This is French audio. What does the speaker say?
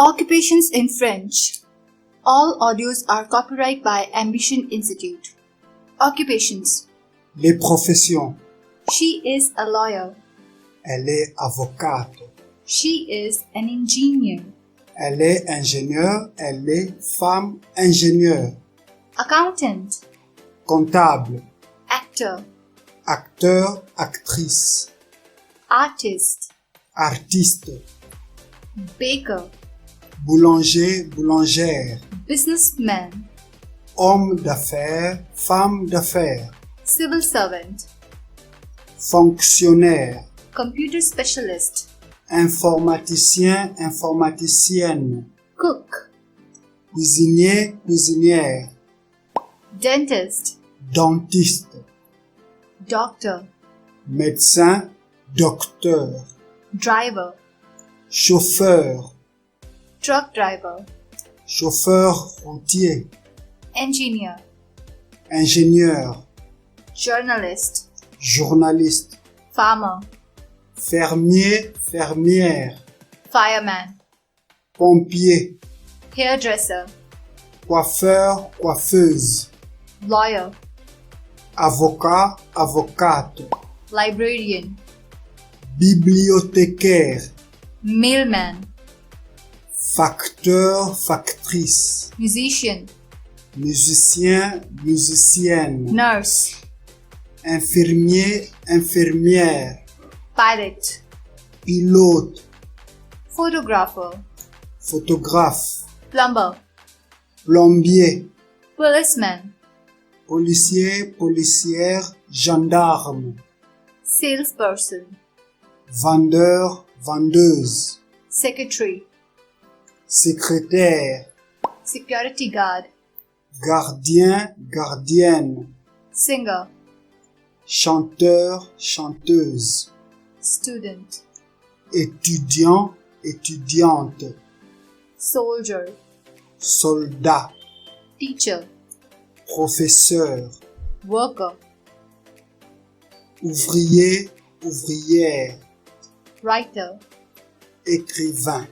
Occupations in French. All audios are copyright by Ambition Institute. Occupations. Les professions. She is a lawyer. Elle est avocate. She is an engineer. Elle est ingénieure. Elle est femme ingénieure. Accountant. Comptable. Actor. Acteur, actrice. Artist. Artiste. Baker. Boulanger, boulangère. Businessman. Homme d'affaires, femme d'affaires. Civil servant. Fonctionnaire. Computer specialist. Informaticien, informaticienne. Cook. Cuisinier, cuisinière. Dentist. Dentiste. Doctor. Médecin, docteur. Driver. Chauffeur. Truck driver. Chauffeur routier. Engineer. Ingénieur. Journalist. Journaliste. Farmer. Fermier, fermière. Fireman. Pompier. Hairdresser. Coiffeur, coiffeuse. Lawyer. Avocat, avocate. Librarian. Bibliothécaire. Mailman. Facteur, factrice. Musician. Musicien, musicienne. Nurse. Infirmier, infirmière. Pilot. Pilote. Photographer. Photographe. Plumber. Plombier. Policeman. Policier, policière, gendarme. Salesperson. Vendeur, vendeuse. Secretary. Secrétaire. Security guard. Gardien, gardienne. Singer. Chanteur, chanteuse. Student. Étudiant, étudiante. Soldier. Soldat. Teacher. Professeur. Worker. Ouvrier, ouvrière. Writer. Écrivain.